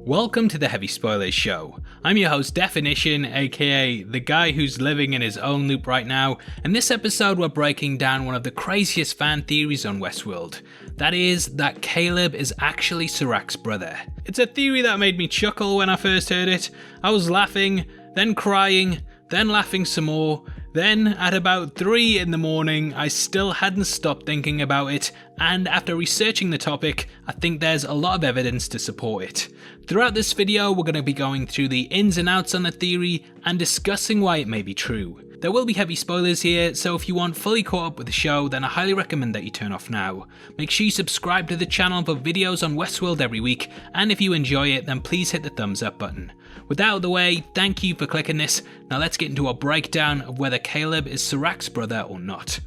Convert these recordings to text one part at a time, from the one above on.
Welcome to the Heavy Spoilers Show. I'm your host Definition, aka the guy who's living in his own loop right now, and this episode we're breaking down one of the craziest fan theories on Westworld. That is, that Caleb is actually Serac's brother. It's a theory that made me chuckle when I first heard it. I was laughing, then crying, then laughing some more. Then, at about 3 in the morning, I still hadn't stopped thinking about it, and after researching the topic, I think there's a lot of evidence to support it. Throughout this video, we're going to be going through the ins and outs on the theory, and discussing why it may be true. There will be heavy spoilers here, so if you want fully caught up with the show, then I highly recommend that you turn off now. Make sure you subscribe to the channel for videos on Westworld every week, and if you enjoy it, then please hit the thumbs up button. With that out of the way, thank you for clicking this. Now let's get into a breakdown of whether Caleb is Serac's brother or not.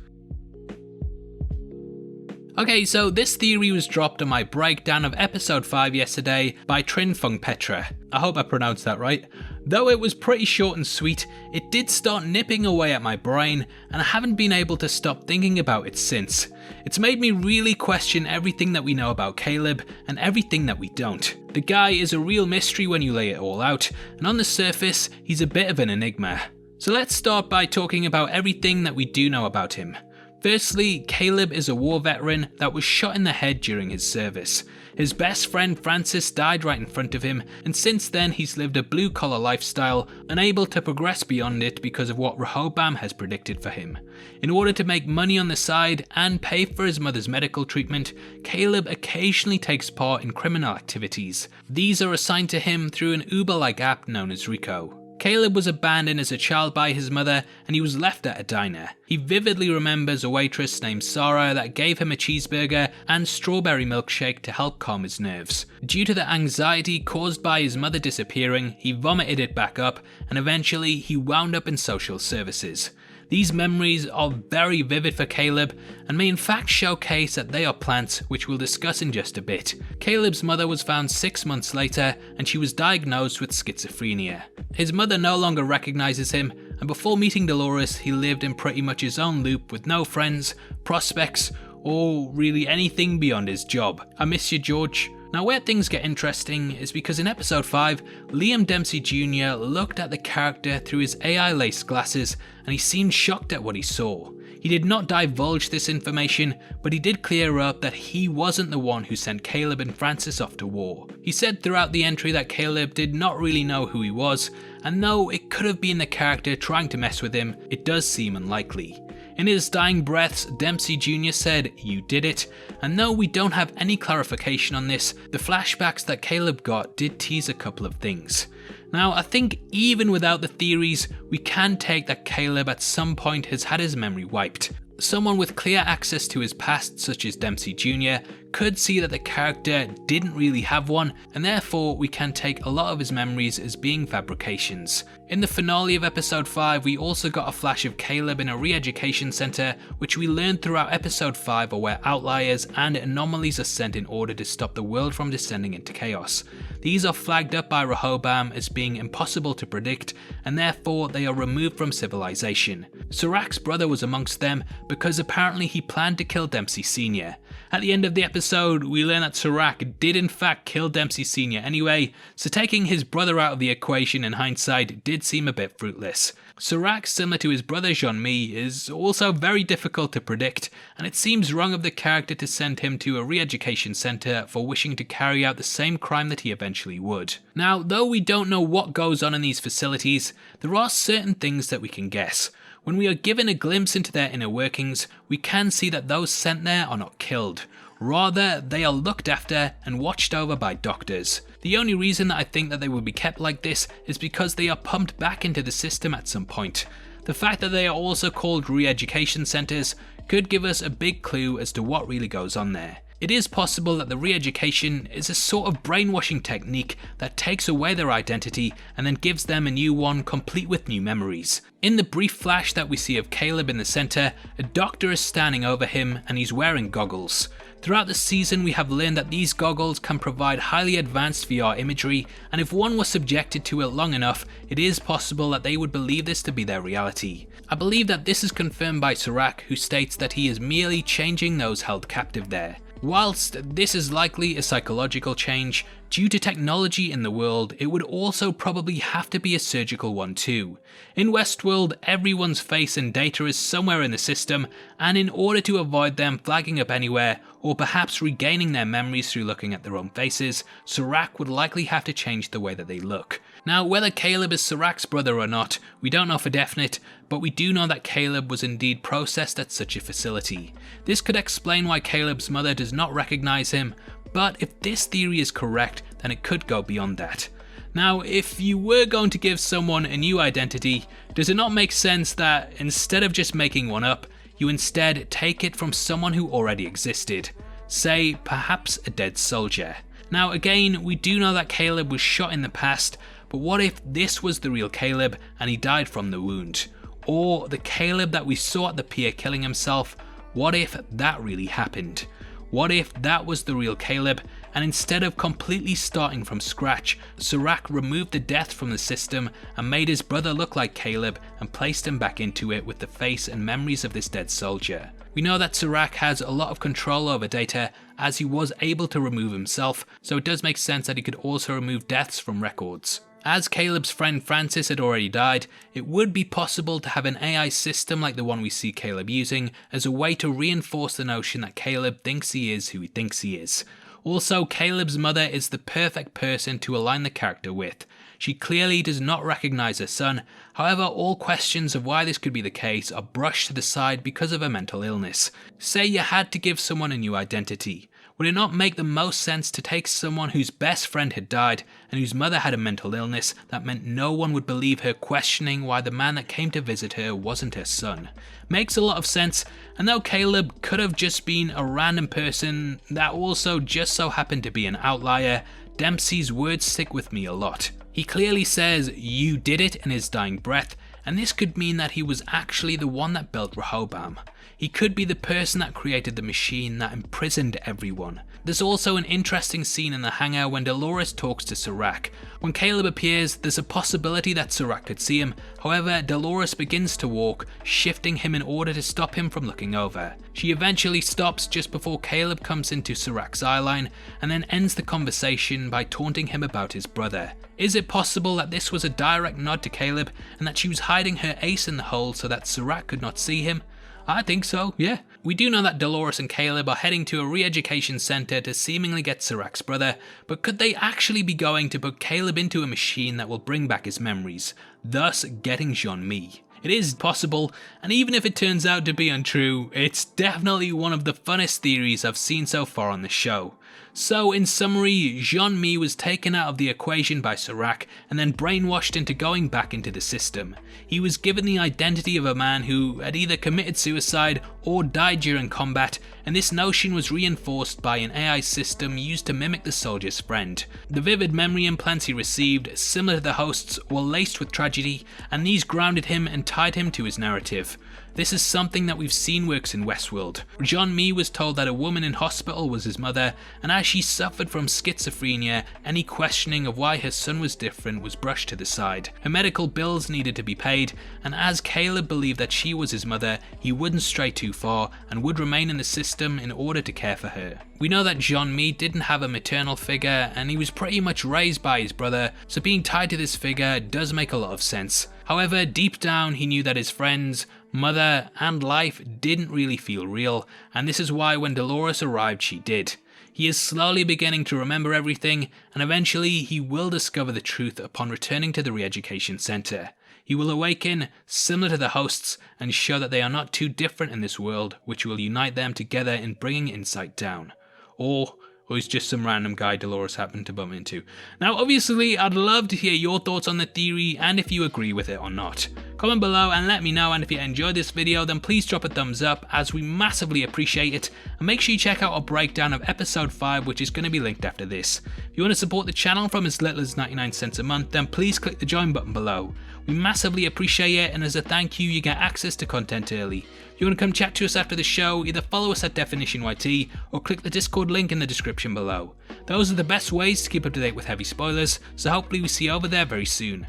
Okay, so this theory was dropped on my breakdown of episode 5 yesterday by Trin Phongpetra. I hope I pronounced that right. Though it was pretty short and sweet, it did start nipping away at my brain, and I haven't been able to stop thinking about it since. It's made me really question everything that we know about Caleb and everything that we don't. The guy is a real mystery when you lay it all out, and on the surface, he's a bit of an enigma. So let's start by talking about everything that we do know about him. Firstly, Caleb is a war veteran that was shot in the head during his service. His best friend Francis died right in front of him, and since then he's lived a blue-collar lifestyle, unable to progress beyond it because of what Rehoboam has predicted for him. In order to make money on the side and pay for his mother's medical treatment, Caleb occasionally takes part in criminal activities. These are assigned to him through an Uber-like app known as Rico. Caleb was abandoned as a child by his mother, and he was left at a diner. He vividly remembers a waitress named Sarah that gave him a cheeseburger and strawberry milkshake to help calm his nerves. Due to the anxiety caused by his mother disappearing, he vomited it back up, and eventually he wound up in social services. These memories are very vivid for Caleb, and may in fact showcase that they are plants, which we'll discuss in just a bit. Caleb's mother was found 6 months later, and she was diagnosed with schizophrenia. His mother no longer recognizes him, and before meeting Dolores, he lived in pretty much his own loop with no friends, prospects, or really anything beyond his job. I miss you, George. Now where things get interesting is because in episode 5, Liam Dempsey Jr. looked at the character through his AI-laced glasses, and he seemed shocked at what he saw. He did not divulge this information, but he did clear up that he wasn't the one who sent Caleb and Francis off to war. He said throughout the entry that Caleb did not really know who he was, and though it could have been the character trying to mess with him, it does seem unlikely. In his dying breaths, Dempsey Jr. said, "You did it," and though we don't have any clarification on this, the flashbacks that Caleb got did tease a couple of things. Now, I think even without the theories, we can take that Caleb at some point has had his memory wiped. Someone with clear access to his past, such as Dempsey Jr., could see that the character didn't really have one, and therefore we can take a lot of his memories as being fabrications. In the finale of episode 5, we also got a flash of Caleb in a Reeducation center, which we learned throughout episode 5 are where outliers and anomalies are sent in order to stop the world from descending into chaos. These are flagged up by Rehoboam as being impossible to predict, and therefore they are removed from civilization. Serac's brother was amongst them because apparently he planned to kill Dempsey Sr. At the end of the episode, we learn that Serac did in fact kill Dempsey Sr. anyway, so taking his brother out of the equation in hindsight did seem a bit fruitless. Serac, similar to his brother Jean-Mi, is also very difficult to predict, and it seems wrong of the character to send him to a re-education centre for wishing to carry out the same crime that he eventually would. Now, though we don't know what goes on in these facilities, there are certain things that we can guess. When we are given a glimpse into their inner workings, we can see that those sent there are not killed. Rather, they are looked after and watched over by doctors. The only reason that I think that they would be kept like this is because they are pumped back into the system at some point. The fact that they are also called re-education centres could give us a big clue as to what really goes on there. It is possible that the re-education is a sort of brainwashing technique that takes away their identity and then gives them a new one complete with new memories. In the brief flash that we see of Caleb in the centre, a doctor is standing over him and he's wearing goggles. Throughout the season we have learned that these goggles can provide highly advanced VR imagery, and if one was subjected to it long enough, it is possible that they would believe this to be their reality. I believe that this is confirmed by Serac, who states that he is merely changing those held captive there. Whilst this is likely a psychological change, due to technology in the world, it would also probably have to be a surgical one too. In Westworld, everyone's face and data is somewhere in the system, and in order to avoid them flagging up anywhere, or perhaps regaining their memories through looking at their own faces, Serac would likely have to change the way that they look. Now, whether Caleb is Serac's brother or not, we don't know for definite, but we do know that Caleb was indeed processed at such a facility. This could explain why Caleb's mother does not recognize him, but if this theory is correct, then it could go beyond that. Now, if you were going to give someone a new identity, does it not make sense that instead of just making one up, you instead take it from someone who already existed? Say, perhaps a dead soldier. Now again, we do know that Caleb was shot in the past, but what if this was the real Caleb and he died from the wound? Or the Caleb that we saw at the pier killing himself, what if that really happened? What if that was the real Caleb, and instead of completely starting from scratch, Serac removed the death from the system and made his brother look like Caleb and placed him back into it with the face and memories of this dead soldier? We know that Serac has a lot of control over data, as he was able to remove himself, so it does make sense that he could also remove deaths from records. As Caleb's friend Francis had already died, it would be possible to have an AI system like the one we see Caleb using as a way to reinforce the notion that Caleb thinks he is who he thinks he is. Also, Caleb's mother is the perfect person to align the character with. She clearly does not recognize her son, however all questions of why this could be the case are brushed to the side because of her mental illness. Say you had to give someone a new identity. Would it not make the most sense to take someone whose best friend had died and whose mother had a mental illness that meant no one would believe her, questioning why the man that came to visit her wasn't her son? Makes a lot of sense, and though Caleb could have just been a random person that also just so happened to be an outlier, Dempsey's words stick with me a lot. He clearly says, "You did it" in his dying breath, and this could mean that he was actually the one that built Rehoboam. He could be the person that created the machine that imprisoned everyone. There's also an interesting scene in the hangar when Dolores talks to Serac. When Caleb appears, there's a possibility that Serac could see him, however Dolores begins to walk, shifting him in order to stop him from looking over. She eventually stops just before Caleb comes into Serac's eyeline, and then ends the conversation by taunting him about his brother. Is it possible that this was a direct nod to Caleb, and that she was hiding her ace in the hole so that Serac could not see him? I think so, yeah. We do know that Dolores and Caleb are heading to a re-education center to seemingly get Serac's brother, but could they actually be going to put Caleb into a machine that will bring back his memories, thus getting Jean-Mi? It is possible, and even if it turns out to be untrue, it's definitely one of the funnest theories I've seen so far on the show. So in summary, Jean-Mi was taken out of the equation by Serac and then brainwashed into going back into the system. He was given the identity of a man who had either committed suicide or died during combat, and this notion was reinforced by an AI system used to mimic the soldier's friend. The vivid memory implants he received, similar to the host's, were laced with tragedy, and these grounded him and tied him to his narrative. This is something that we've seen works in Westworld. Jean-Mi was told that a woman in hospital was his mother, and as she suffered from schizophrenia, any questioning of why her son was different was brushed to the side. Her medical bills needed to be paid, and as Caleb believed that she was his mother, he wouldn't stray too far and would remain in the system in order to care for her. We know that Jean-Mi didn't have a maternal figure, and he was pretty much raised by his brother, so being tied to this figure does make a lot of sense. However, deep down he knew that his friends, mother, and life didn't really feel real, and this is why when Dolores arrived she did. He is slowly beginning to remember everything, and eventually he will discover the truth upon returning to the Reeducation Center. He will awaken, similar to the hosts, and show that they are not too different in this world, which will unite them together in bringing insight down. Or he's just some random guy Dolores happened to bump into. Now obviously I'd love to hear your thoughts on the theory and if you agree with it or not. Comment below and let me know, and if you enjoyed this video then please drop a thumbs up as we massively appreciate it, and make sure you check out our breakdown of episode 5 which is going to be linked after this. If you want to support the channel from as little as 99 cents a month then please click the join button below. We massively appreciate it, and as a thank you get access to content early. If you want to come chat to us after the show, either follow us at DefinitionYT or click the Discord link in the description below. Those are the best ways to keep up to date with heavy spoilers, so hopefully we see you over there very soon.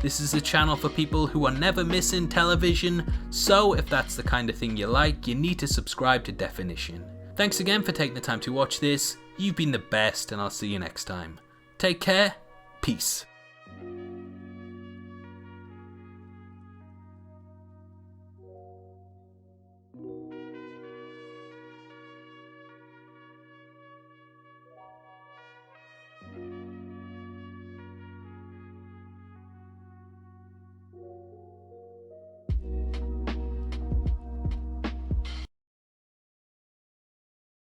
This is a channel for people who are never missing television, so if that's the kind of thing you like, you need to subscribe to Definition. Thanks again for taking the time to watch this. You've been the best, and I'll see you next time. Take care. Peace.